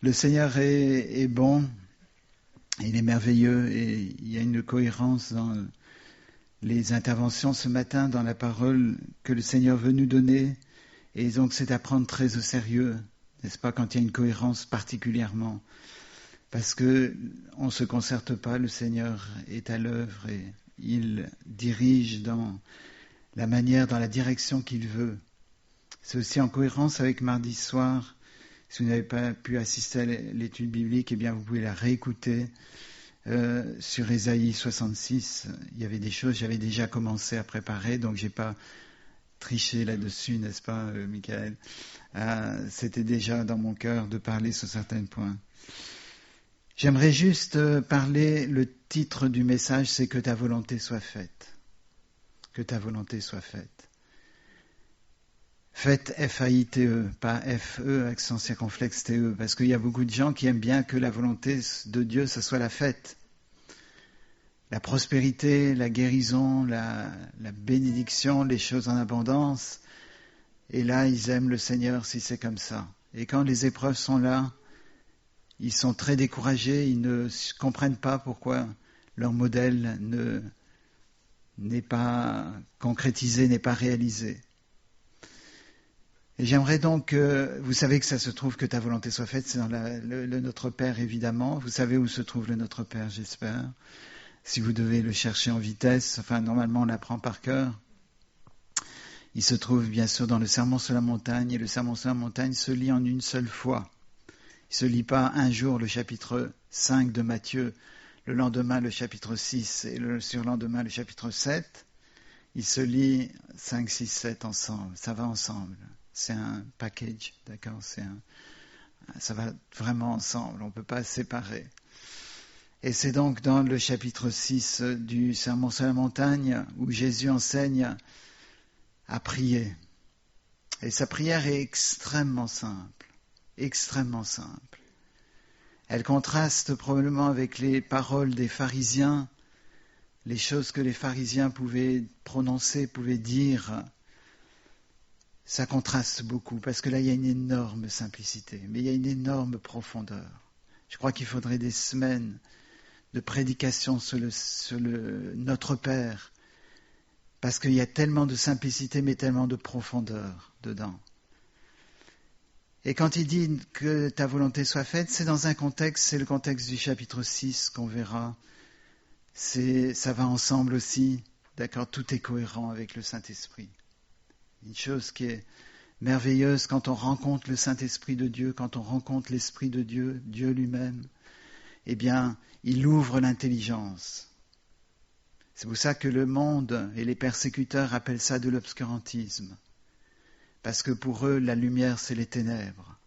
Le Seigneur est bon, il est merveilleux et il y a une cohérence dans les interventions ce matin, dans la parole que le Seigneur veut nous donner. Et donc c'est à prendre très au sérieux, n'est-ce pas, quand il y a une cohérence particulièrement. Parce qu'on ne se concerte pas, le Seigneur est à l'œuvre et il dirige dans la manière, dans la direction qu'il veut. C'est aussi en cohérence avec mardi soir. Si vous n'avez pas pu assister à l'étude biblique, eh bien vous pouvez la réécouter sur Ésaïe 66. Il y avait des choses, j'avais déjà commencé à préparer, donc j'ai pas triché là-dessus, n'est-ce pas, Michael? C'était déjà dans mon cœur de parler sur certains points. J'aimerais juste parler, le titre du message, c'est « Que ta volonté soit faite ». Que ta volonté soit faite. Faites F-A-I-T-E, pas F-E, accent circonflexe T-E, parce qu'il y a beaucoup de gens qui aiment bien que la volonté de Dieu, ce soit la fête. La prospérité, la guérison, la bénédiction, les choses en abondance. Et là, ils aiment le Seigneur si c'est comme ça. Et quand les épreuves sont là, ils sont très découragés, ils ne comprennent pas pourquoi leur modèle n'est pas concrétisé, n'est pas réalisé. Et j'aimerais donc, vous savez que ça se trouve que ta volonté soit faite, c'est dans le Notre Père évidemment. Vous savez où se trouve le Notre Père, j'espère. Si vous devez le chercher en vitesse, enfin normalement on l'apprend par cœur. Il se trouve bien sûr dans le Sermon sur la montagne, et le Sermon sur la montagne se lit en une seule fois. Il ne se lit pas un jour le chapitre 5 de Matthieu, le lendemain le chapitre 6 et le surlendemain le chapitre 7. Il se lit 5, 6, 7 ensemble, ça va ensemble. C'est un package, d'accord, ça va vraiment ensemble, on ne peut pas se séparer. Et c'est donc dans le chapitre 6 du Sermon sur la montagne où Jésus enseigne à prier. Et sa prière est extrêmement simple, extrêmement simple. Elle contraste probablement avec les paroles des pharisiens, les choses que les pharisiens pouvaient prononcer, pouvaient dire. Ça contraste beaucoup, parce que là, il y a une énorme simplicité, mais il y a une énorme profondeur. Je crois qu'il faudrait des semaines de prédication sur Notre Père, parce qu'il y a tellement de simplicité, mais tellement de profondeur dedans. Et quand il dit que ta volonté soit faite, c'est dans un contexte, c'est le contexte du chapitre 6 qu'on verra. Ça va ensemble aussi, d'accord, tout est cohérent avec le Saint-Esprit. Une chose qui est merveilleuse quand on rencontre le Saint-Esprit de Dieu, quand on rencontre l'Esprit de Dieu, Dieu lui-même, eh bien, il ouvre l'intelligence. C'est pour ça que le monde et les persécuteurs appellent ça de l'obscurantisme. Parce que pour eux, la lumière, c'est les ténèbres.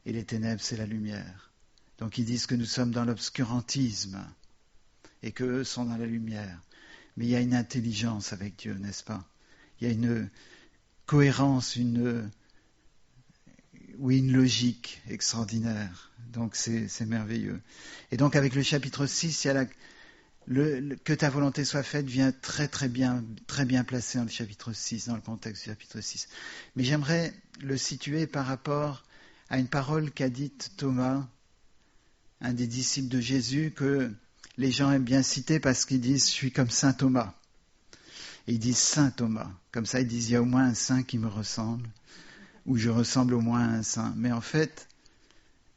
Et les ténèbres, c'est la lumière. Donc ils disent que nous sommes dans l'obscurantisme et qu'eux sont dans la lumière. Mais il y a une intelligence avec Dieu, n'est-ce pas? Il y a une cohérence, une logique extraordinaire. Donc c'est merveilleux. Et donc avec le chapitre 6, il y a que ta volonté soit faite vient très bien placé dans le chapitre 6, dans le contexte du chapitre 6. Mais j'aimerais le situer par rapport à une parole qu'a dite Thomas, un des disciples de Jésus, que les gens aiment bien citer parce qu'ils disent « je suis comme Saint Thomas ». Et ils disent Saint Thomas. Comme ça, ils disent, il y a au moins un saint qui me ressemble, ou je ressemble au moins à un saint. Mais en fait,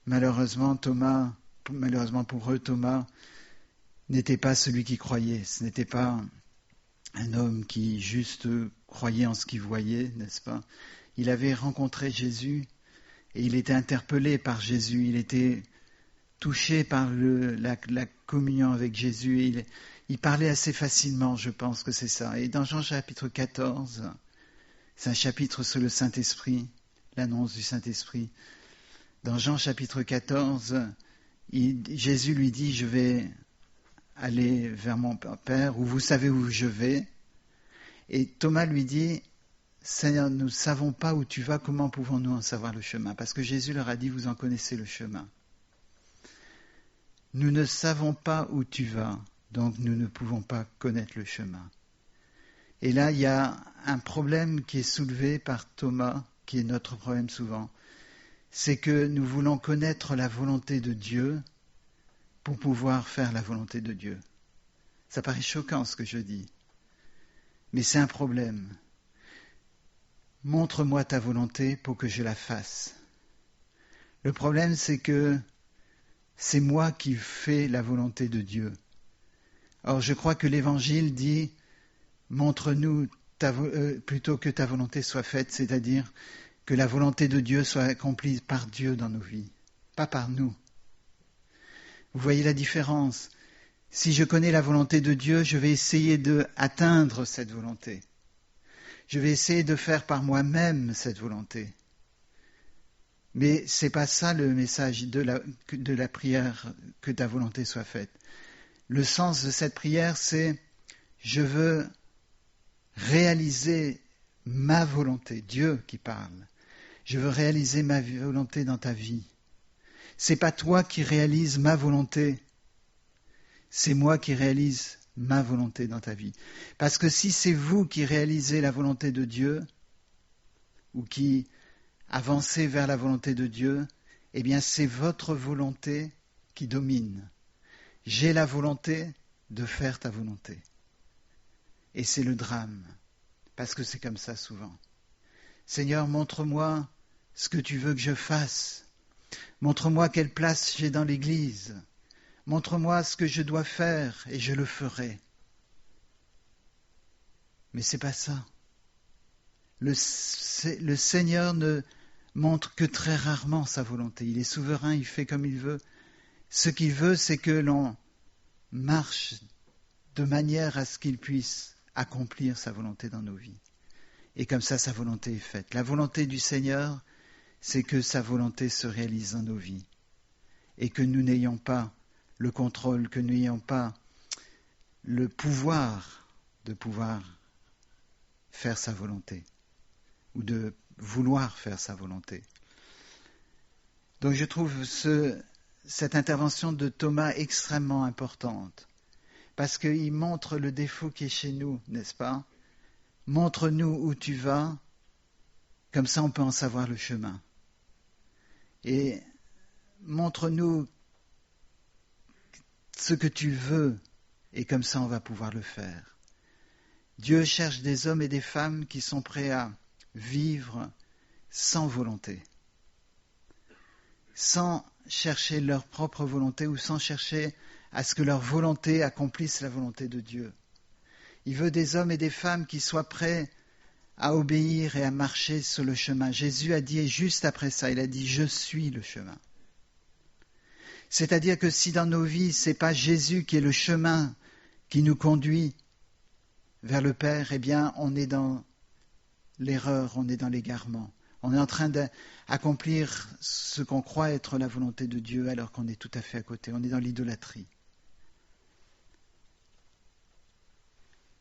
malheureusement pour eux, Thomas n'était pas celui qui croyait. Ce n'était pas un homme qui juste croyait en ce qu'il voyait, n'est-ce pas? Il avait rencontré Jésus et il était interpellé par Jésus. Il était touché par la communion avec Jésus. Et il parlait assez facilement, je pense que c'est ça. Et dans Jean chapitre 14, c'est un chapitre sur le Saint-Esprit, l'annonce du Saint-Esprit. Dans Jean chapitre 14, Jésus lui dit, je vais aller vers mon Père, ou vous savez où je vais. Et Thomas lui dit, Seigneur, nous ne savons pas où tu vas, comment pouvons-nous en savoir le chemin? Parce que Jésus leur a dit, vous en connaissez le chemin. Nous ne savons pas où tu vas, donc nous ne pouvons pas connaître le chemin. Et là, il y a un problème qui est soulevé par Thomas, qui est notre problème souvent. c'est que nous voulons connaître la volonté de Dieu pour pouvoir faire la volonté de Dieu. Ça paraît choquant ce que je dis, mais c'est un problème. Montre-moi ta volonté pour que je la fasse. Le problème, c'est que c'est moi qui fais la volonté de Dieu. Or, je crois que l'Évangile dit « montre-nous plutôt que ta volonté soit faite », c'est-à-dire que la volonté de Dieu soit accomplie par Dieu dans nos vies, pas par nous. Vous voyez la différence? Si je connais la volonté de Dieu, je vais essayer d'atteindre cette volonté. Je vais essayer de faire par moi-même cette volonté. Mais ce n'est pas ça le message de la prière, que ta volonté soit faite. Le sens de cette prière, c'est « je veux réaliser ma volonté », Dieu qui parle. Je veux réaliser ma volonté dans ta vie. Ce n'est pas toi qui réalises ma volonté, c'est moi qui réalise ma volonté dans ta vie. Parce que si c'est vous qui réalisez la volonté de Dieu, ou qui avancez vers la volonté de Dieu, eh bien c'est votre volonté qui domine. J'ai la volonté de faire ta volonté. Et c'est le drame, parce que c'est comme ça souvent. Seigneur, montre-moi ce que tu veux que je fasse. Montre-moi quelle place j'ai dans l'Église. Montre-moi ce que je dois faire et je le ferai. Mais c'est pas ça. Le Seigneur ne montre que très rarement sa volonté. Il est souverain, il fait comme il veut. Ce qu'il veut, c'est que l'on marche de manière à ce qu'il puisse accomplir sa volonté dans nos vies. Et comme ça, sa volonté est faite. La volonté du Seigneur, c'est que sa volonté se réalise dans nos vies. Et que nous n'ayons pas le contrôle, que nous n'ayons pas le pouvoir de pouvoir faire sa volonté, ou de vouloir faire sa volonté. Donc je trouve cette intervention de Thomas extrêmement importante, parce qu'il montre le défaut qui est chez nous, n'est-ce pas? Montre-nous où tu vas, comme ça on peut en savoir le chemin. Et montre-nous ce que tu veux, et comme ça on va pouvoir le faire. Dieu cherche des hommes et des femmes qui sont prêts à vivre sans volonté, sans chercher leur propre volonté ou sans chercher à ce que leur volonté accomplisse la volonté de Dieu. Il veut des hommes et des femmes qui soient prêts à obéir et à marcher sur le chemin. Jésus a dit, et juste après ça, il a dit « Je suis le chemin ». C'est-à-dire que si dans nos vies, ce n'est pas Jésus qui est le chemin qui nous conduit vers le Père, eh bien, on est dans l'erreur, on est dans l'égarement. On est en train d'accomplir ce qu'on croit être la volonté de Dieu alors qu'on est tout à fait à côté. On est dans l'idolâtrie.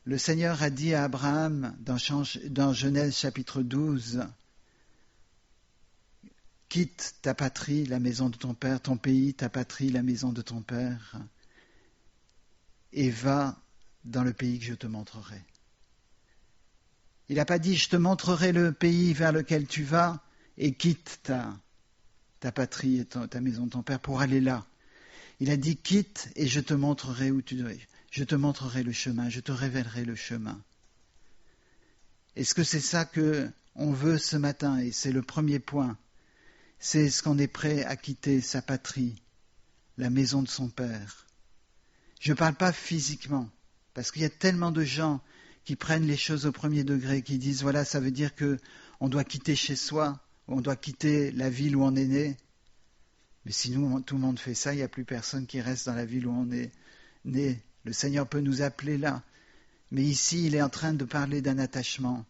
Le Seigneur a dit à Abraham dans Genèse chapitre 12, « Quitte ta patrie, la maison de ton père, ton pays, ta patrie, la maison de ton père, et va dans le pays que je te montrerai. » Il n'a pas dit « Je te montrerai le pays vers lequel tu vas et quitte ta patrie et ta maison de ton père pour aller là. » Il a dit « Quitte et je te montrerai où tu dois. Je te montrerai le chemin, je te révélerai le chemin. » Est-ce que c'est ça qu'on veut ce matin? Et c'est le premier point. C'est ce qu'on est prêt à quitter sa patrie, la maison de son père. Je ne parle pas physiquement, parce qu'il y a tellement de gens qui prennent les choses au premier degré, qui disent, voilà, ça veut dire qu'on doit quitter chez soi, on doit quitter la ville où on est né. Mais si nous, tout le monde fait ça, il n'y a plus personne qui reste dans la ville où on est né. Le Seigneur peut nous appeler là. Mais ici, il est en train de parler d'un attachement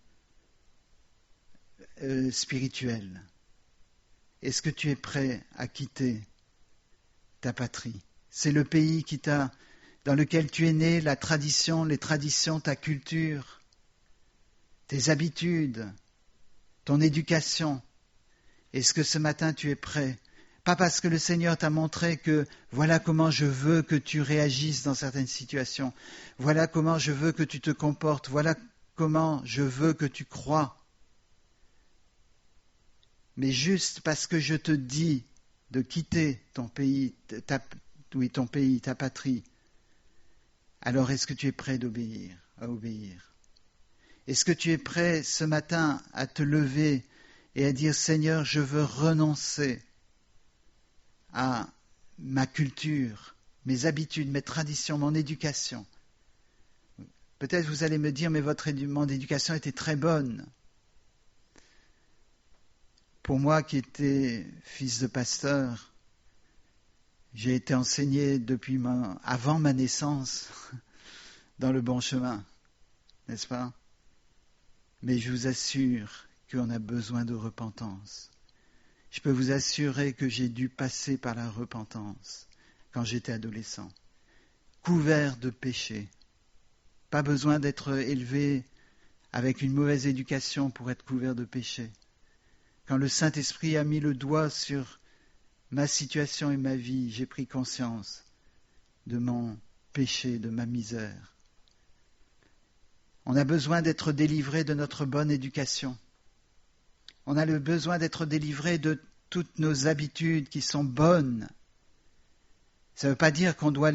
spirituel. Est-ce que tu es prêt à quitter ta patrie? C'est le pays dans lequel tu es né, la tradition, les traditions, ta culture, tes habitudes, ton éducation. Est-ce que ce matin tu es prêt? Pas parce que le Seigneur t'a montré que voilà comment je veux que tu réagisses dans certaines situations, voilà comment je veux que tu te comportes, voilà comment je veux que tu crois. Mais juste parce que je te dis de quitter ton pays, ta patrie, alors est-ce que tu es prêt à obéir? Est-ce que tu es prêt ce matin à te lever et à dire, Seigneur, je veux renoncer à ma culture, mes habitudes, mes traditions, mon éducation? Peut-être vous allez me dire, mais mon éducation était très bonne. Pour moi qui étais fils de pasteur, j'ai été enseigné avant ma naissance dans le bon chemin, n'est-ce pas? Mais je vous assure qu'on a besoin de repentance. Je peux vous assurer que j'ai dû passer par la repentance quand j'étais adolescent, couvert de péché. Pas besoin d'être élevé avec une mauvaise éducation pour être couvert de péché. Quand le Saint-Esprit a mis le doigt sur ma situation et ma vie, j'ai pris conscience de mon péché, de ma misère. On a besoin d'être délivré de notre bonne éducation. On a le besoin d'être délivré de toutes nos habitudes qui sont bonnes. Ça ne veut pas dire qu'on doit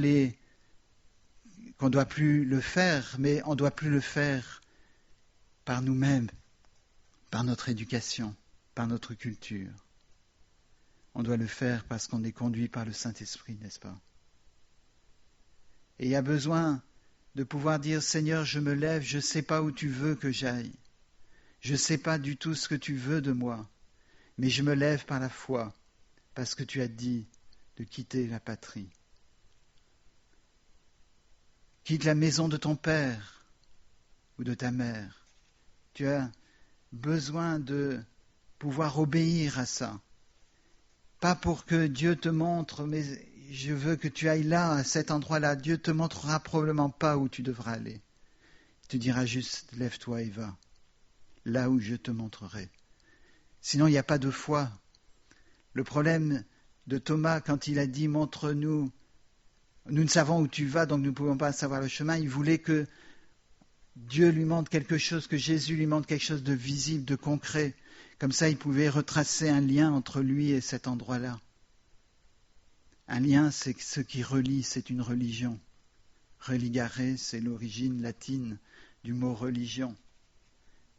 plus le faire, mais on ne doit plus le faire par nous-mêmes, par notre éducation, par notre culture. On doit le faire parce qu'on est conduit par le Saint-Esprit, n'est-ce pas? Et il y a besoin de pouvoir dire, Seigneur, je me lève, je ne sais pas où tu veux que j'aille. Je ne sais pas du tout ce que tu veux de moi, mais je me lève par la foi, parce que tu as dit de quitter la patrie. Quitte la maison de ton père ou de ta mère. Tu as besoin de pouvoir obéir à ça. Pas pour que Dieu te montre, mais je veux que tu ailles là, à cet endroit-là. Dieu te montrera probablement pas où tu devras aller. Il te dira juste, lève-toi et va, là où je te montrerai. Sinon, il n'y a pas de foi. Le problème de Thomas, quand il a dit, montre-nous, nous ne savons où tu vas, donc nous ne pouvons pas savoir le chemin, il voulait que Dieu lui montre quelque chose, que Jésus lui montre quelque chose de visible, de concret. Comme ça, il pouvait retracer un lien entre lui et cet endroit-là. Un lien, c'est ce qui relie, c'est une religion. Religare, c'est l'origine latine du mot religion.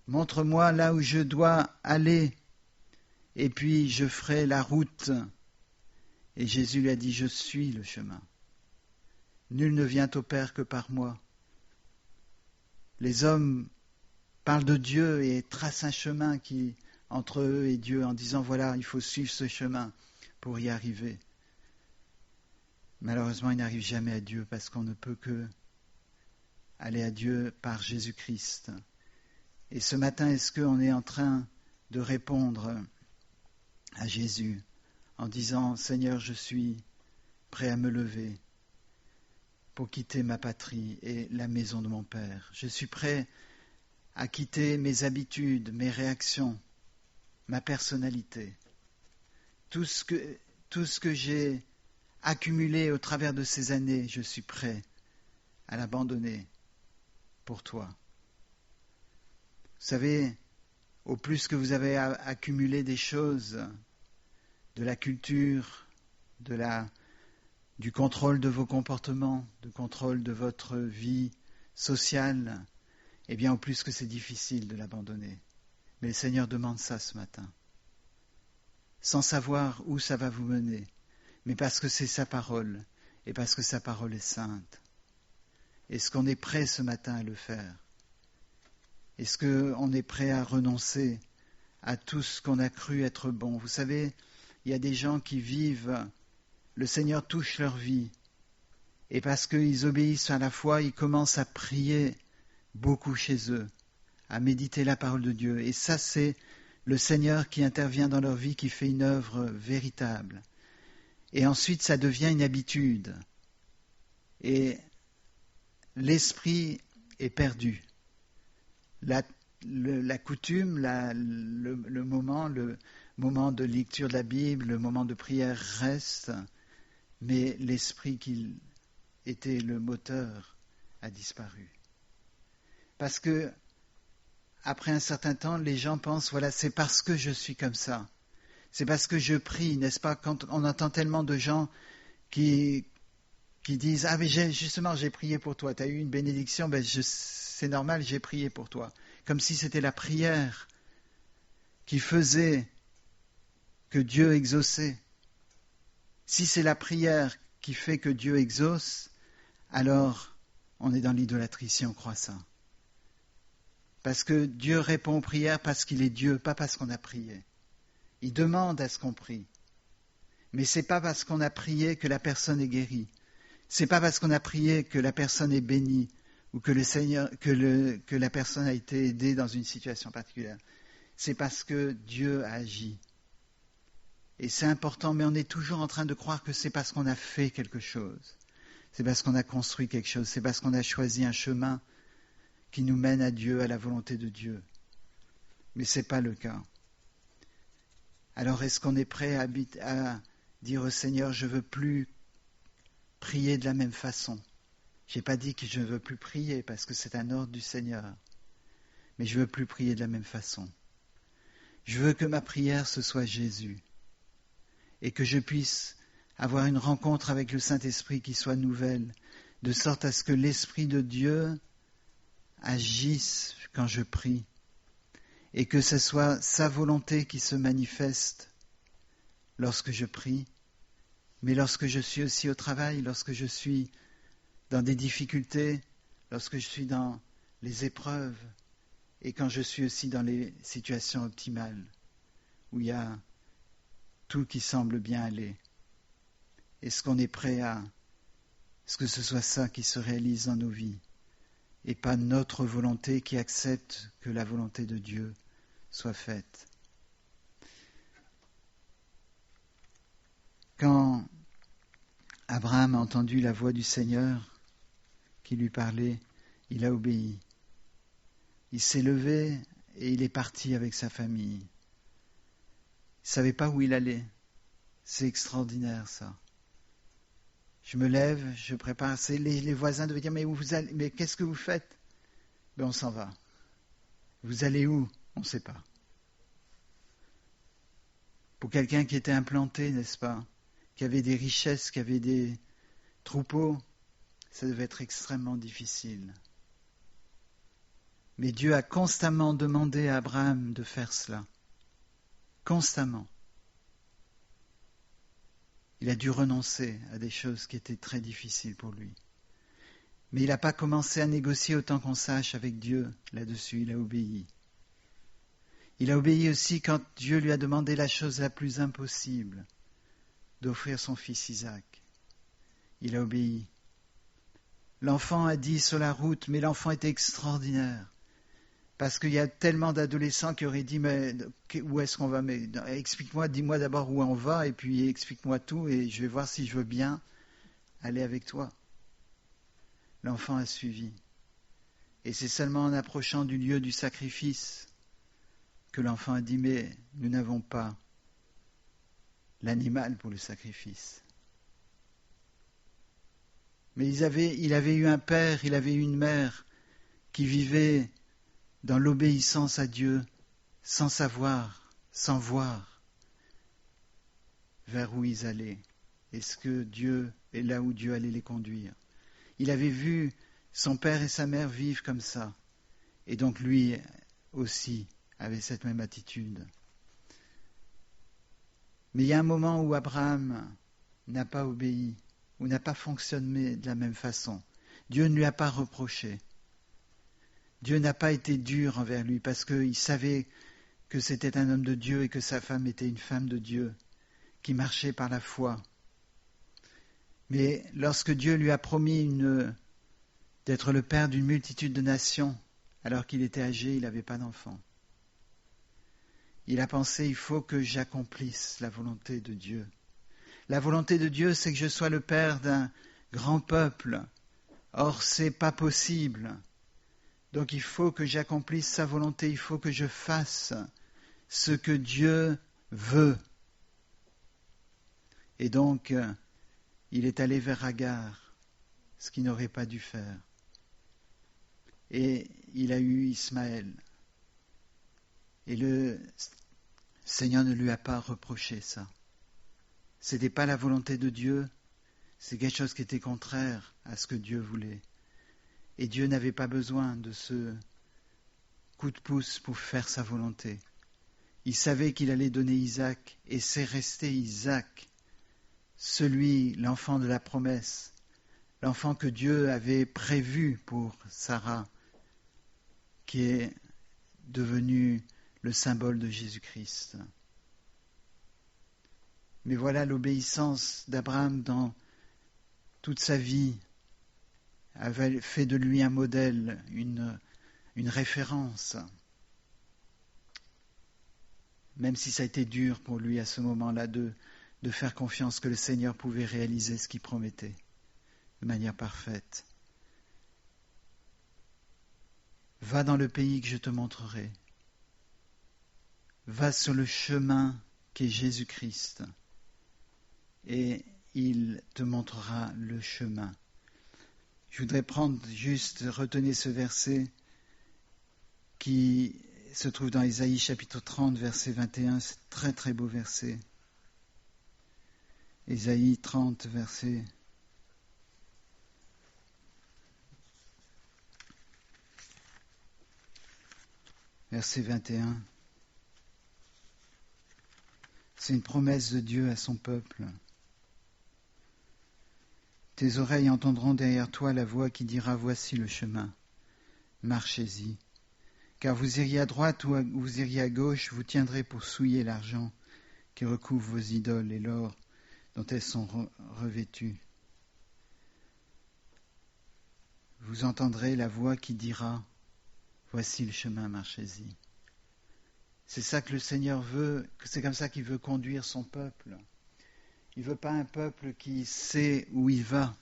Montre-moi là où je dois aller, et puis je ferai la route. Et Jésus lui a dit, je suis le chemin. Nul ne vient au Père que par moi. Les hommes parlent de Dieu et tracent un chemin entre eux et Dieu en disant, voilà, il faut suivre ce chemin pour y arriver. Malheureusement, ils n'arrivent jamais à Dieu parce qu'on ne peut que aller à Dieu par Jésus-Christ. Et ce matin, est-ce qu'on est en train de répondre à Jésus en disant, Seigneur, je suis prêt à me lever pour quitter ma patrie et la maison de mon Père. Je suis prêt à quitter mes habitudes, mes réactions, ma personnalité. Tout ce que j'ai accumulé au travers de ces années, je suis prêt à l'abandonner pour toi. Vous savez, au plus que vous avez accumulé des choses, de la culture, du contrôle de vos comportements, du contrôle de votre vie sociale, eh bien au plus que c'est difficile de l'abandonner. Mais le Seigneur demande ça ce matin, sans savoir où ça va vous mener, mais parce que c'est sa parole, et parce que sa parole est sainte. Est-ce qu'on est prêt ce matin à le faire? Est-ce qu'on est prêt à renoncer à tout ce qu'on a cru être bon? Vous savez, il y a des gens qui vivent, le Seigneur touche leur vie, et parce qu'ils obéissent à la foi, ils commencent à prier beaucoup chez eux, à méditer la parole de Dieu. Et ça, c'est le Seigneur qui intervient dans leur vie, qui fait une œuvre véritable. Et ensuite, ça devient une habitude. Et l'esprit est perdu. La coutume, le moment de lecture de la Bible, le moment de prière reste, mais l'esprit qui était le moteur a disparu. Parce que, après un certain temps, les gens pensent, voilà, c'est parce que je suis comme ça, C'est parce que je prie, n'est-ce pas, quand on entend tellement de gens qui disent « Ah, mais justement, j'ai prié pour toi, tu as eu une bénédiction, c'est normal, j'ai prié pour toi. » Comme si c'était la prière qui faisait que Dieu exauçait. Si c'est la prière qui fait que Dieu exauce, alors on est dans l'idolâtrie si on croit ça. Parce que Dieu répond aux prières parce qu'il est Dieu, pas parce qu'on a prié. Il demande à ce qu'on prie. Mais ce n'est pas parce qu'on a prié que la personne est guérie. Ce n'est pas parce qu'on a prié que la personne est bénie ou que la personne a été aidée dans une situation particulière. C'est parce que Dieu a agi. Et c'est important, mais on est toujours en train de croire que c'est parce qu'on a fait quelque chose. C'est parce qu'on a construit quelque chose. C'est parce qu'on a choisi un chemin qui nous mène à Dieu, à la volonté de Dieu. Mais ce n'est pas le cas. Alors est-ce qu'on est prêt à dire au Seigneur, je ne veux plus prier de la même façon? Je n'ai pas dit que je ne veux plus prier parce que c'est un ordre du Seigneur. Mais je ne veux plus prier de la même façon. Je veux que ma prière, ce soit Jésus. Et que je puisse avoir une rencontre avec le Saint-Esprit qui soit nouvelle, de sorte à ce que l'Esprit de Dieu agisse quand je prie, et que ce soit sa volonté qui se manifeste lorsque je prie, mais lorsque je suis aussi au travail, lorsque je suis dans des difficultés, lorsque je suis dans les épreuves, et quand je suis aussi dans les situations optimales, où il y a tout qui semble bien aller. Est-ce qu'on est prêt à ce que ce soit ça qui se réalise dans nos vies, et pas notre volonté qui accepte que la volonté de Dieu soit faite? Quand Abraham a entendu la voix du Seigneur qui lui parlait, il a obéi. Il s'est levé et il est parti avec sa famille. Il ne savait pas où il allait. C'est extraordinaire ça. Je me lève, je prépare. Les voisins devaient dire, mais où vous allez, mais qu'est-ce que vous faites? Ben on s'en va. Vous allez où? On ne sait pas. Pour quelqu'un qui était implanté, n'est-ce pas, qui avait des richesses, qui avait des troupeaux, ça devait être extrêmement difficile. Mais Dieu a constamment demandé à Abraham de faire cela. Constamment. Il a dû renoncer à des choses qui étaient très difficiles pour lui. Mais il n'a pas commencé à négocier autant qu'on sache avec Dieu là-dessus, il a obéi. Il a obéi aussi quand Dieu lui a demandé la chose la plus impossible, d'offrir son fils Isaac. Il a obéi. L'enfant a dit sur la route, mais l'enfant était extraordinaire. Parce qu'il y a tellement d'adolescents qui auraient dit, mais où est-ce qu'on va? Mais explique-moi, dis-moi d'abord où on va, et puis explique-moi tout, et je vais voir si je veux bien aller avec toi. L'enfant a suivi. Et c'est seulement en approchant du lieu du sacrifice que l'enfant a dit, mais nous n'avons pas l'animal pour le sacrifice. Mais il avait eu un père, il avait eu une mère qui vivait dans l'obéissance à Dieu, sans savoir, sans voir vers où ils allaient. Est-ce que Dieu est là où Dieu allait les conduire? Il avait vu son père et sa mère vivre comme ça. Et donc lui aussi avait cette même attitude. Mais il y a un moment où Abraham n'a pas obéi, ou n'a pas fonctionné de la même façon. Dieu ne lui a pas reproché. Dieu n'a pas été dur envers lui parce qu'il savait que c'était un homme de Dieu et que sa femme était une femme de Dieu qui marchait par la foi. Mais lorsque Dieu lui a promis d'être le père d'une multitude de nations, alors qu'il était âgé, il n'avait pas d'enfant. Il a pensé, il faut que j'accomplisse la volonté de Dieu. La volonté de Dieu, c'est que je sois le père d'un grand peuple. Or, ce n'est pas possible. Donc il faut que j'accomplisse sa volonté, il faut que je fasse ce que Dieu veut. Et donc, il est allé vers Agar, ce qu'il n'aurait pas dû faire. Et il a eu Ismaël. Et Seigneur ne lui a pas reproché ça. Ce n'était pas la volonté de Dieu, c'est quelque chose qui était contraire à ce que Dieu voulait. Et Dieu n'avait pas besoin de ce coup de pouce pour faire sa volonté. Il savait qu'il allait donner Isaac, et c'est resté Isaac, l'enfant de la promesse, l'enfant que Dieu avait prévu pour Sarah, qui est devenu le symbole de Jésus-Christ. Mais voilà l'obéissance d'Abraham dans toute sa vie avait fait de lui un modèle, une référence. Même si ça a été dur pour lui à ce moment-là de faire confiance que le Seigneur pouvait réaliser ce qu'il promettait de manière parfaite. Va dans le pays que je te montrerai. Va sur le chemin qu'est Jésus-Christ et il te montrera le chemin. Je voudrais retenir ce verset qui se trouve dans Ésaïe chapitre 30, verset 21. C'est un très très beau verset. Ésaïe 30, verset 21. C'est une promesse de Dieu à son peuple. Tes oreilles entendront derrière toi la voix qui dira « Voici le chemin, marchez-y ». Car vous iriez à droite ou vous iriez à gauche, vous tiendrez pour souiller l'argent qui recouvre vos idoles et l'or dont elles sont revêtues. Vous entendrez la voix qui dira « Voici le chemin, marchez-y ». C'est ça que le Seigneur veut, c'est comme ça qu'il veut conduire son peuple. Il ne veut pas un peuple qui sait où il va.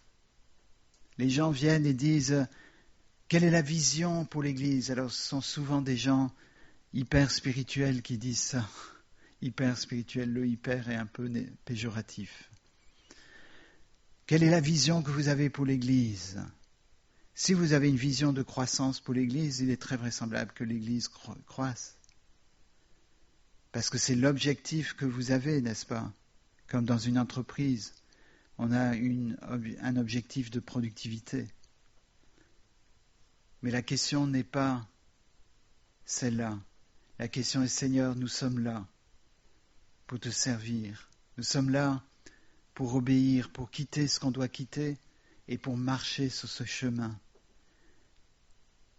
Les gens viennent et disent « Quelle est la vision pour l'Église ?» Alors ce sont souvent des gens hyper spirituels qui disent ça. Hyper spirituel, le hyper est un peu péjoratif. Quelle est la vision que vous avez pour l'Église ? Si vous avez une vision de croissance pour l'Église, il est très vraisemblable que l'Église croisse. Parce que c'est l'objectif que vous avez, n'est-ce pas ? Comme dans une entreprise, on a un objectif de productivité. Mais la question n'est pas celle-là. La question est, Seigneur, nous sommes là pour te servir. Nous sommes là pour obéir, pour quitter ce qu'on doit quitter et pour marcher sur ce chemin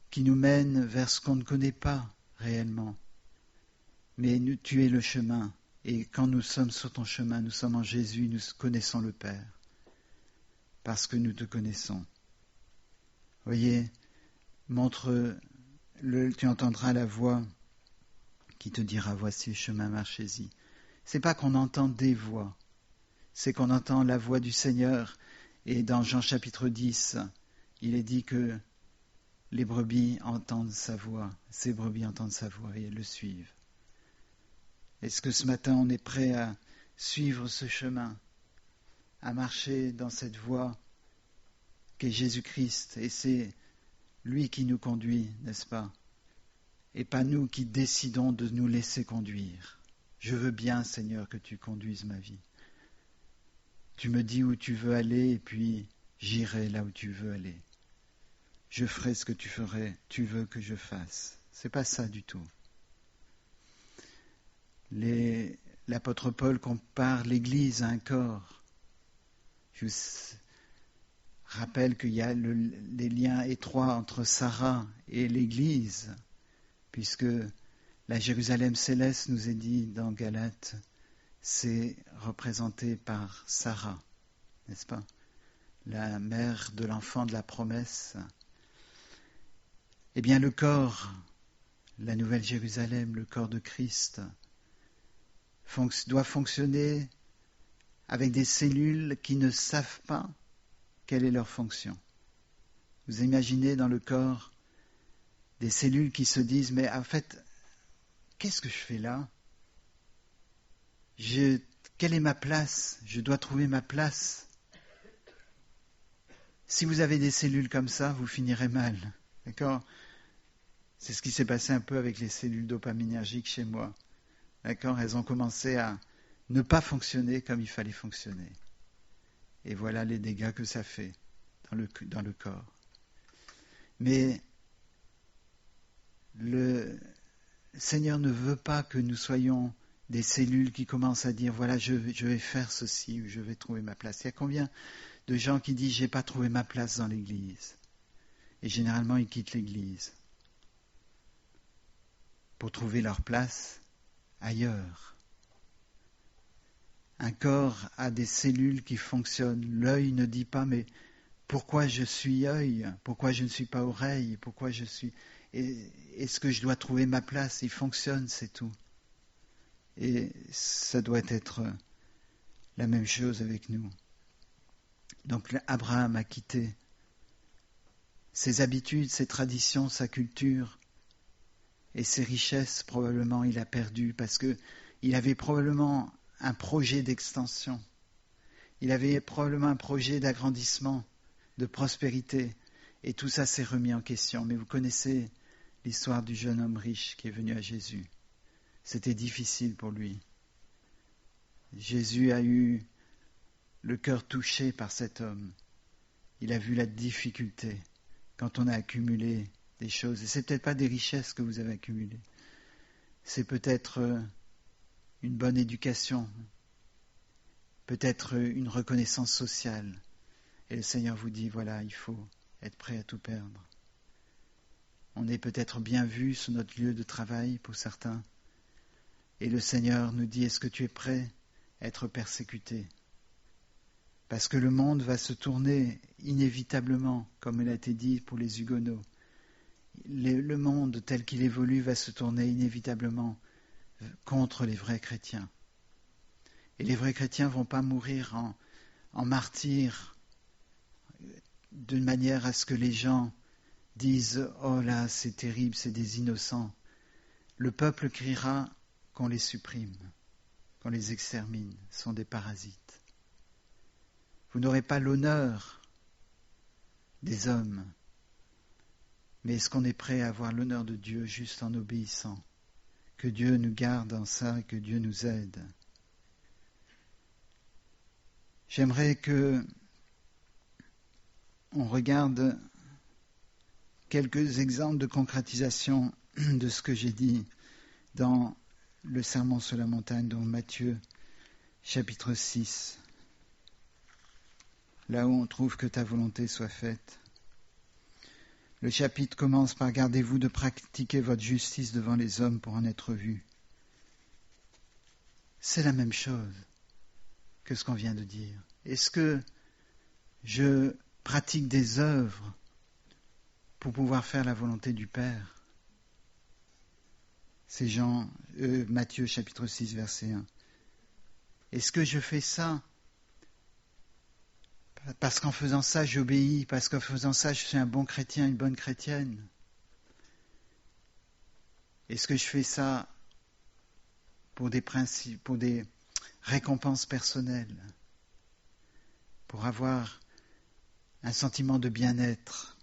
qui nous mène vers ce qu'on ne connaît pas réellement. Mais tu es le chemin. Et quand nous sommes sur ton chemin, nous sommes en Jésus, nous connaissons le Père, parce que nous te connaissons. Voyez, tu entendras la voix qui te dira, voici le chemin, marchez-y. C'est pas qu'on entend des voix, c'est qu'on entend la voix du Seigneur. Et dans Jean chapitre 10, il est dit que les brebis entendent sa voix, ces brebis entendent sa voix et elles le suivent. Est-ce que ce matin, on est prêt à suivre ce chemin, à marcher dans cette voie qu'est Jésus-Christ ? Et c'est lui qui nous conduit, n'est-ce pas ? Et pas nous qui décidons de nous laisser conduire. Je veux bien, Seigneur, que tu conduises ma vie. Tu me dis où tu veux aller et puis j'irai là où tu veux aller. Je ferai ce que tu veux que je fasse. C'est pas ça du tout. L'apôtre Paul compare l'Église à un corps. Je vous rappelle qu'il y a les liens étroits entre Sarah et l'Église, puisque la Jérusalem céleste, nous est dit dans Galates, c'est représenté par Sarah, n'est-ce pas ? La mère de l'enfant de la promesse. Eh bien, le corps, la nouvelle Jérusalem, le corps de Christ, doit fonctionner avec des cellules qui ne savent pas quelle est leur fonction. Vous imaginez dans le corps des cellules qui se disent « Mais en fait, qu'est-ce que je fais là ? Quelle est ma place ? Je dois trouver ma place. » Si vous avez des cellules comme ça, vous finirez mal. D'accord ? C'est ce qui s'est passé un peu avec les cellules dopaminergiques chez moi. D'accord ? Elles ont commencé à ne pas fonctionner comme il fallait fonctionner. Et voilà les dégâts que ça fait dans le corps. Mais le Seigneur ne veut pas que nous soyons des cellules qui commencent à dire voilà, je vais faire ceci ou je vais trouver ma place. Il y a combien de gens qui disent j'ai pas trouvé ma place dans l'église? Et généralement ils quittent l'église pour trouver leur place ailleurs. Un corps a des cellules qui fonctionnent. L'œil ne dit pas mais pourquoi je suis œil? Pourquoi je ne suis pas oreille? Pourquoi je suis... Est-ce que je dois trouver ma place? Il fonctionne, c'est tout. Et ça doit être la même chose avec nous. Donc Abraham a quitté ses habitudes, ses traditions, sa culture et ses richesses. Probablement il a perdu parce qu'il avait probablement un projet d'extension. Il avait probablement un projet d'agrandissement, de prospérité. Et tout ça s'est remis en question. Mais vous connaissez l'histoire du jeune homme riche qui est venu à Jésus. C'était difficile pour lui. Jésus a eu le cœur touché par cet homme. Il a vu la difficulté quand on a accumulé des choses. Et ce n'est peut-être pas des richesses que vous avez accumulées. C'est peut-être une bonne éducation, peut-être une reconnaissance sociale. Et le Seigneur vous dit, voilà, il faut être prêt à tout perdre. On est peut-être bien vu sur notre lieu de travail pour certains. Et le Seigneur nous dit, est-ce que tu es prêt à être persécuté? Parce que le monde va se tourner inévitablement, comme il a été dit pour les Huguenots. Le monde tel qu'il évolue va se tourner inévitablement contre les vrais chrétiens. Et les vrais chrétiens ne vont pas mourir en martyrs d'une manière à ce que les gens disent « Oh là, c'est terrible, c'est des innocents ». Le peuple criera qu'on les supprime, qu'on les extermine, ce sont des parasites. Vous n'aurez pas l'honneur des hommes, mais est-ce qu'on est prêt à avoir l'honneur de Dieu juste en obéissant? Que Dieu nous garde en ça et que Dieu nous aide. J'aimerais que on regarde quelques exemples de concrétisation de ce que j'ai dit dans le Sermon sur la montagne, dans Matthieu, chapitre 6, là où on trouve que ta volonté soit faite. Le chapitre commence par « Gardez-vous de pratiquer votre justice devant les hommes pour en être vus ». C'est la même chose que ce qu'on vient de dire. Est-ce que je pratique des œuvres pour pouvoir faire la volonté du Père? C'est Matthieu chapitre 6, verset 1. Est-ce que je fais ça parce qu'en faisant ça, j'obéis, parce qu'en faisant ça, je suis un bon chrétien, une bonne chrétienne? Est-ce que je fais ça pour des principes, pour des récompenses personnelles, pour avoir un sentiment de bien-être?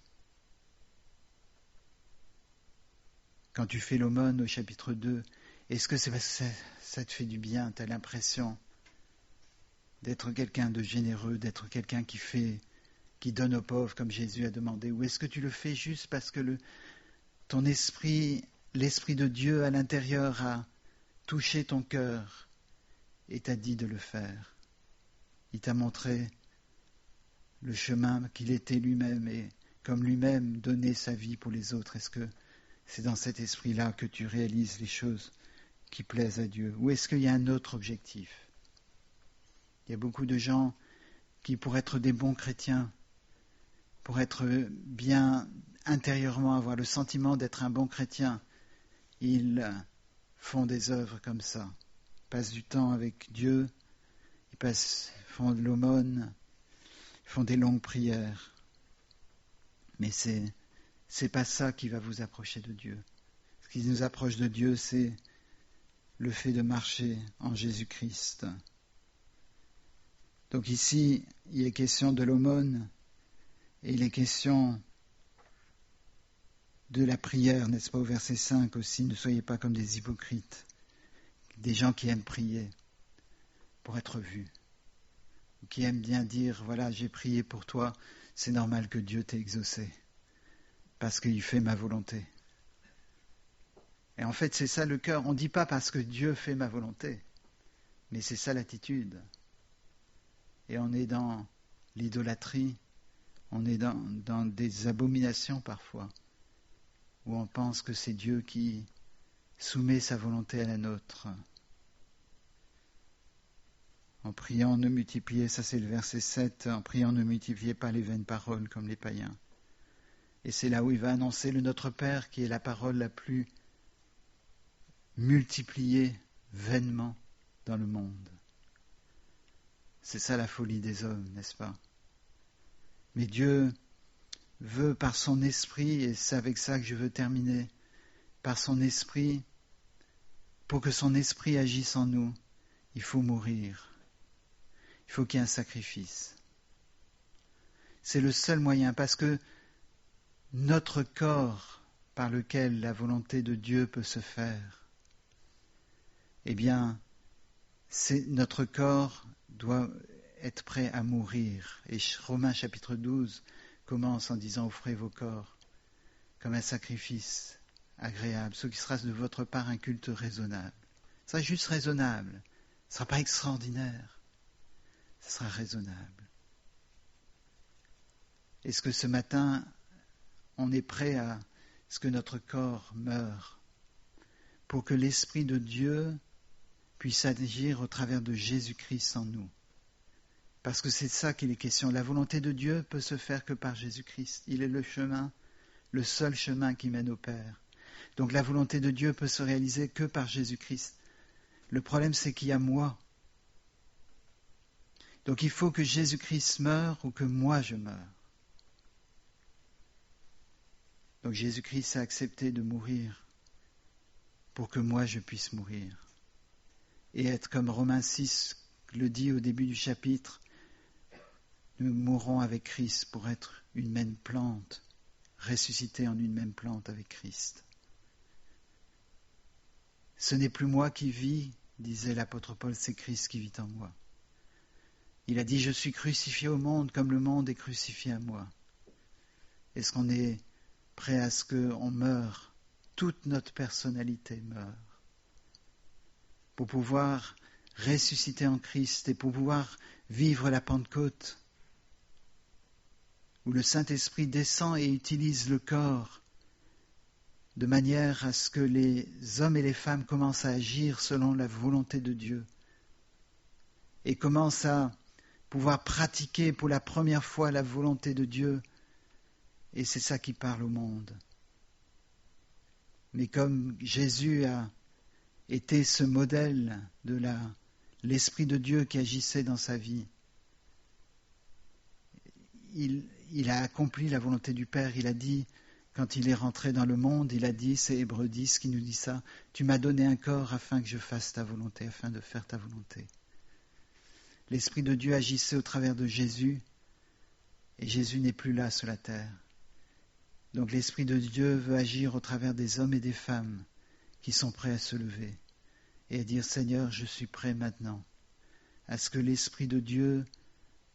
Quand tu fais l'aumône au chapitre 2, est-ce que c'est parce que ça te fait du bien? Tu as l'impression d'être quelqu'un de généreux, d'être quelqu'un qui donne aux pauvres comme Jésus a demandé? Ou est-ce que tu le fais juste parce que ton esprit, l'Esprit de Dieu à l'intérieur a touché ton cœur et t'a dit de le faire? Il t'a montré le chemin qu'il était lui-même et comme lui-même donner sa vie pour les autres. Est-ce que c'est dans cet esprit-là que tu réalises les choses qui plaisent à Dieu? Ou est-ce qu'il y a un autre objectif? Il y a beaucoup de gens qui, pour être des bons chrétiens, pour être bien intérieurement, avoir le sentiment d'être un bon chrétien, ils font des œuvres comme ça. Ils passent du temps avec Dieu, font de l'aumône, font des longues prières. Mais c'est pas ça qui va vous approcher de Dieu. Ce qui nous approche de Dieu, c'est le fait de marcher en Jésus-Christ. Donc ici, il est question de l'aumône et il est question de la prière, n'est-ce pas, au verset 5 aussi, ne soyez pas comme des hypocrites. des gens qui aiment prier pour être vus, ou qui aiment bien dire, voilà, j'ai prié pour toi, c'est normal que Dieu t'ait exaucé, parce qu'il fait ma volonté. Et en fait, c'est ça le cœur. On ne dit pas parce que Dieu fait ma volonté, mais c'est ça l'attitude. Et on est dans l'idolâtrie, on est dans des abominations parfois, où on pense que c'est Dieu qui soumet sa volonté à la nôtre. En priant, ne multipliez, ça c'est le verset 7, en priant, ne multipliez pas les vaines paroles comme les païens. Et c'est là où il va annoncer le Notre Père, qui est la parole la plus multipliée vainement dans le monde. C'est ça la folie des hommes, n'est-ce pas? Mais Dieu veut par son esprit, et c'est avec ça que je veux terminer, par son esprit, pour que son esprit agisse en nous, il faut mourir. Il faut qu'il y ait un sacrifice. C'est le seul moyen, parce que notre corps par lequel la volonté de Dieu peut se faire, eh bien, notre corps doit être prêt à mourir. Et Romains chapitre 12 commence en disant « Offrez vos corps comme un sacrifice agréable, ce qui sera de votre part un culte raisonnable. » Ce sera juste raisonnable, ce ne sera pas extraordinaire, ce sera raisonnable. Est-ce que ce matin, on est prêt à ce que notre corps meure pour que l'Esprit de Dieu puisse agir au travers de Jésus-Christ en nous? Parce que c'est ça qu'il est question. La volonté de Dieu peut se faire que par Jésus-Christ. Il est le chemin, le seul chemin qui mène au Père. Donc la volonté de Dieu peut se réaliser que par Jésus-Christ. Le problème, c'est qu'il y a moi. Donc il faut que Jésus-Christ meure ou que moi je meure. Donc Jésus-Christ a accepté de mourir pour que moi je puisse mourir. Et être comme Romains 6 le dit au début du chapitre, nous mourrons avec Christ pour être une même plante, ressuscité en une même plante avec Christ. Ce n'est plus moi qui vis, disait l'apôtre Paul, c'est Christ qui vit en moi. Il a dit, je suis crucifié au monde comme le monde est crucifié à moi. Est-ce qu'on est prêt à ce qu'on meure, toute notre personnalité meure, pour pouvoir ressusciter en Christ et pour pouvoir vivre la Pentecôte, où le Saint-Esprit descend et utilise le corps de manière à ce que les hommes et les femmes commencent à agir selon la volonté de Dieu et commencent à pouvoir pratiquer pour la première fois la volonté de Dieu. Et c'est ça qui parle au monde. Mais comme Jésus a été ce modèle de l'Esprit de Dieu qui agissait dans sa vie, il a accompli la volonté du Père. Il a dit, quand il est rentré dans le monde, il a dit, c'est Hébreux 10 qui nous dit ça, tu m'as donné un corps afin que je fasse ta volonté, afin de faire ta volonté. L'Esprit de Dieu agissait au travers de Jésus, et Jésus n'est plus là sur la terre. Donc l'Esprit de Dieu veut agir au travers des hommes et des femmes qui sont prêts à se lever et à dire, Seigneur, je suis prêt maintenant à ce que l'Esprit de Dieu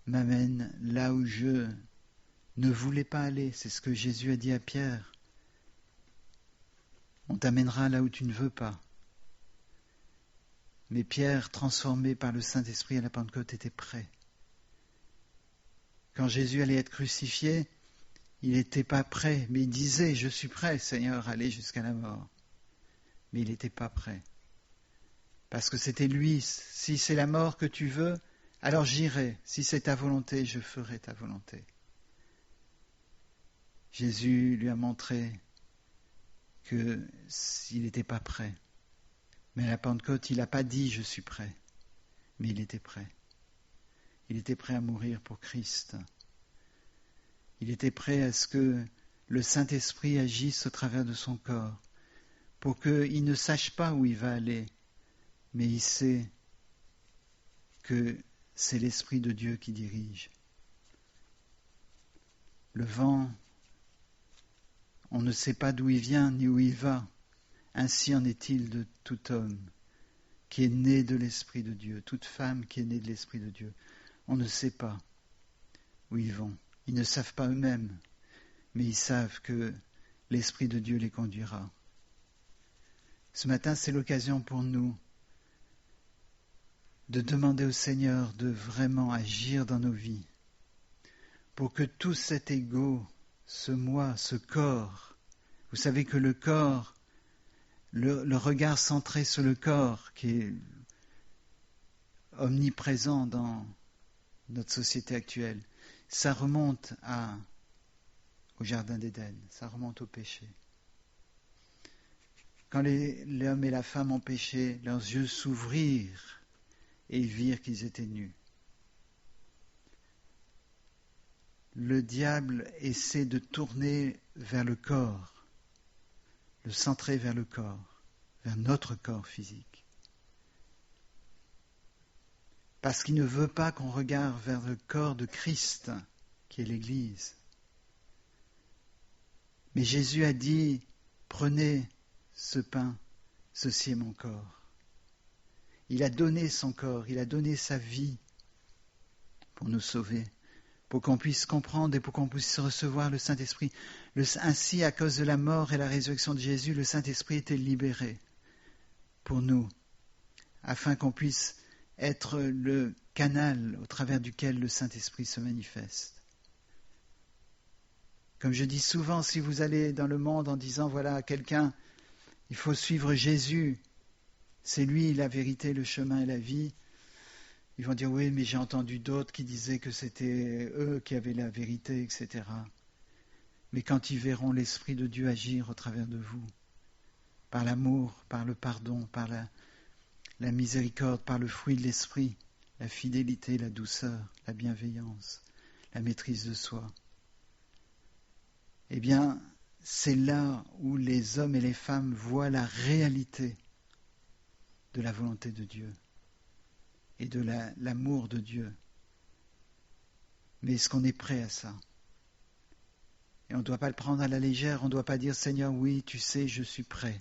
m'amène là où je ne voulais pas aller. C'est ce que Jésus a dit à Pierre. On t'amènera là où tu ne veux pas. Mais Pierre, transformé par le Saint-Esprit à la Pentecôte, était prêt. Quand Jésus allait être crucifié, il n'était pas prêt, mais il disait, je suis prêt, Seigneur, à aller jusqu'à la mort. Mais il n'était pas prêt. Parce que c'était lui, si c'est la mort que tu veux, alors j'irai. Si c'est ta volonté, je ferai ta volonté. Jésus lui a montré qu'il n'était pas prêt. Mais à la Pentecôte, il n'a pas dit « je suis prêt », mais il était prêt. Il était prêt à mourir pour Christ. Il était prêt à ce que le Saint-Esprit agisse au travers de son corps, pour qu'il ne sache pas où il va aller, mais il sait que c'est l'Esprit de Dieu qui dirige. Le vent, on ne sait pas d'où il vient ni où il va. Ainsi en est-il de tout homme qui est née de l'Esprit de Dieu, toute femme qui est née de l'Esprit de Dieu. On ne sait pas où ils vont. Ils ne savent pas eux-mêmes, mais ils savent que l'Esprit de Dieu les conduira. Ce matin, c'est l'occasion pour nous de demander au Seigneur de vraiment agir dans nos vies, pour que tout cet ego, ce moi, ce corps, vous savez que le corps, le regard centré sur le corps, qui est omniprésent dans notre société actuelle, ça remonte au Jardin d'Éden, ça remonte au péché. Quand l'homme et la femme ont péché, leurs yeux s'ouvrirent et ils virent qu'ils étaient nus. Le diable essaie de tourner vers le corps, le centrer vers le corps, vers notre corps physique. Parce qu'il ne veut pas qu'on regarde vers le corps de Christ, qui est l'Église. Mais Jésus a dit, prenez ce pain, ceci est mon corps. Il a donné son corps, il a donné sa vie pour nous sauver, pour qu'on puisse comprendre et pour qu'on puisse recevoir le Saint-Esprit. Ainsi, à cause de la mort et la résurrection de Jésus, le Saint-Esprit était libéré pour nous, afin qu'on puisse être le canal au travers duquel le Saint-Esprit se manifeste. Comme je dis souvent, si vous allez dans le monde en disant, voilà, à quelqu'un, il faut suivre Jésus, c'est lui la vérité, le chemin et la vie, ils vont dire, oui, mais j'ai entendu d'autres qui disaient que c'était eux qui avaient la vérité, etc. Mais quand ils verront l'Esprit de Dieu agir au travers de vous, par l'amour, par le pardon, par la miséricorde, par le fruit de l'Esprit, la fidélité, la douceur, la bienveillance, la maîtrise de soi, eh bien, c'est là où les hommes et les femmes voient la réalité de la volonté de Dieu et de l'amour de Dieu. Mais est-ce qu'on est prêt à ça? Et on ne doit pas le prendre à la légère, on ne doit pas dire « Seigneur, oui, tu sais, je suis prêt ».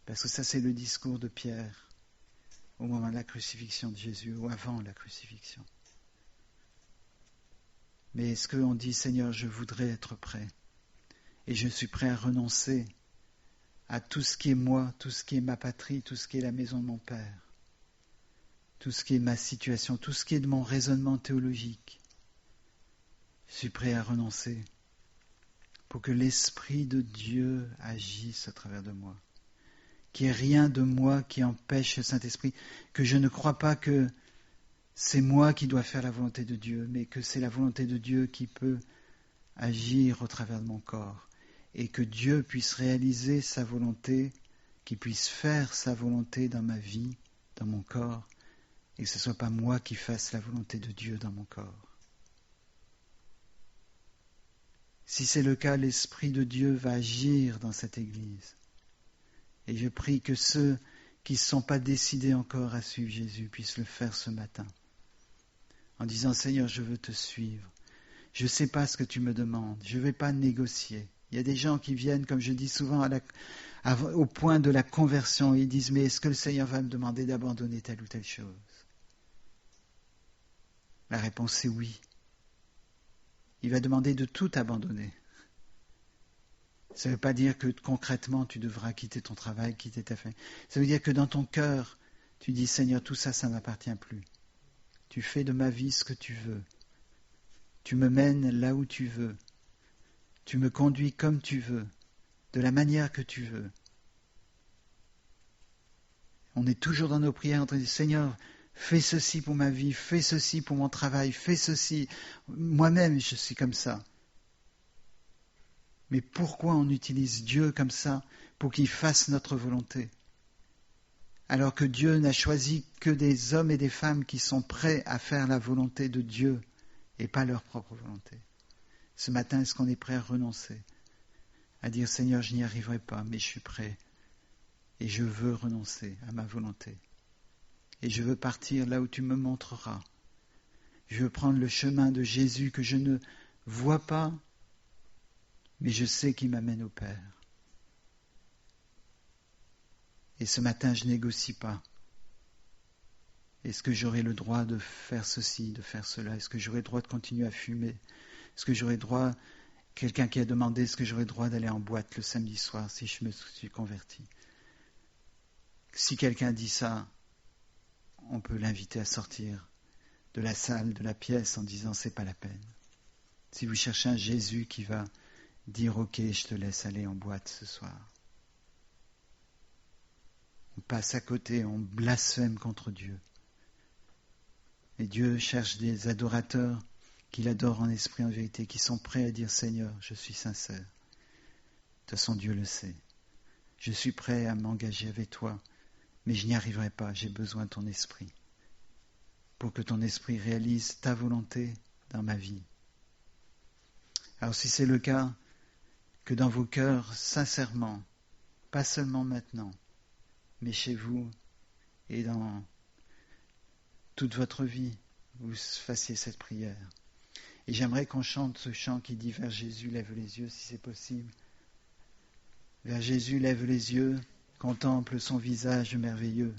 Parce que ça, c'est le discours de Pierre au moment de la crucifixion de Jésus ou avant la crucifixion. Mais est-ce qu'on dit « Seigneur, je voudrais être prêt ». Et je suis prêt à renoncer à tout ce qui est moi, tout ce qui est ma patrie, tout ce qui est la maison de mon Père, tout ce qui est ma situation, tout ce qui est de mon raisonnement théologique. Je suis prêt à renoncer pour que l'Esprit de Dieu agisse à travers de moi. Qu'il n'y ait rien de moi qui empêche le Saint-Esprit, que je ne crois pas que c'est moi qui dois faire la volonté de Dieu, mais que c'est la volonté de Dieu qui peut agir au travers de mon corps. Et que Dieu puisse réaliser sa volonté, qu'il puisse faire sa volonté dans ma vie, dans mon corps, et que ce ne soit pas moi qui fasse la volonté de Dieu dans mon corps. Si c'est le cas, l'Esprit de Dieu va agir dans cette Église. Et je prie que ceux qui ne sont pas décidés encore à suivre Jésus puissent le faire ce matin, en disant « Seigneur, je veux te suivre. Je ne sais pas ce que tu me demandes, je ne vais pas négocier. » Il y a des gens qui viennent, comme je dis souvent, au point de la conversion, et ils disent « Mais est-ce que le Seigneur va me demander d'abandonner telle ou telle chose ?» La réponse est oui. Il va demander de tout abandonner. Ça ne veut pas dire que concrètement tu devras quitter ton travail, quitter ta famille. Ça veut dire que dans ton cœur, tu dis « Seigneur, tout ça, ça ne m'appartient plus. Tu fais de ma vie ce que tu veux. Tu me mènes là où tu veux. Tu me conduis comme tu veux, de la manière que tu veux. » On est toujours dans nos prières en train de dire « Seigneur, fais ceci pour ma vie, fais ceci pour mon travail, fais ceci. Moi-même, je suis comme ça. » Mais pourquoi on utilise Dieu comme ça pour qu'il fasse notre volonté? Alors que Dieu n'a choisi que des hommes et des femmes qui sont prêts à faire la volonté de Dieu et pas leur propre volonté. Ce matin, est-ce qu'on est prêt à renoncer? À dire, Seigneur, je n'y arriverai pas, mais je suis prêt. Et je veux renoncer à ma volonté. Et je veux partir là où tu me montreras. Je veux prendre le chemin de Jésus que je ne vois pas, mais je sais qu'il m'amène au Père. Et ce matin, je ne négocie pas. Est-ce que j'aurai le droit de faire ceci, de faire cela? Est-ce que j'aurai le droit de continuer à fumer? Est-ce que j'aurai le droit, quelqu'un qui a demandé, est-ce que j'aurai le droit d'aller en boîte le samedi soir si je me suis converti? Si quelqu'un dit ça, on peut l'inviter à sortir de la salle, de la pièce en disant c'est pas la peine. Si vous cherchez un Jésus qui va dire ok, je te laisse aller en boîte ce soir. On passe à côté, on blasphème contre Dieu. Et Dieu cherche des adorateurs qui l'adorent en esprit, en vérité, qui sont prêts à dire Seigneur, je suis sincère. De toute façon, Dieu le sait. Je suis prêt à m'engager avec toi, mais je n'y arriverai pas, j'ai besoin de ton esprit. Pour que ton esprit réalise ta volonté dans ma vie. Alors si c'est le cas, que dans vos cœurs, sincèrement, pas seulement maintenant, mais chez vous et dans toute votre vie, vous fassiez cette prière. Et j'aimerais qu'on chante ce chant qui dit « Vers Jésus, lève les yeux » si c'est possible. Vers Jésus, lève les yeux, contemple son visage merveilleux.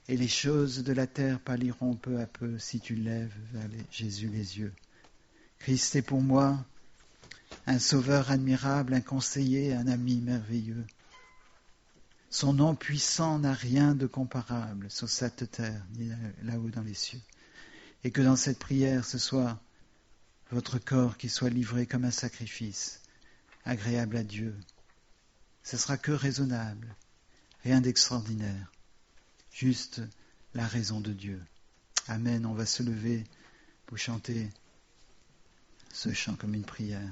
Et les choses de la terre pâliront peu à peu si tu lèves vers Jésus les yeux. Christ est pour moi un sauveur admirable, un conseiller, un ami merveilleux. Son nom puissant n'a rien de comparable sur cette terre, ni là-haut dans les cieux. Et que dans cette prière, ce soit votre corps qui soit livré comme un sacrifice, agréable à Dieu. Ce sera que raisonnable, rien d'extraordinaire, juste la raison de Dieu. Amen, on va se lever pour chanter ce chant comme une prière.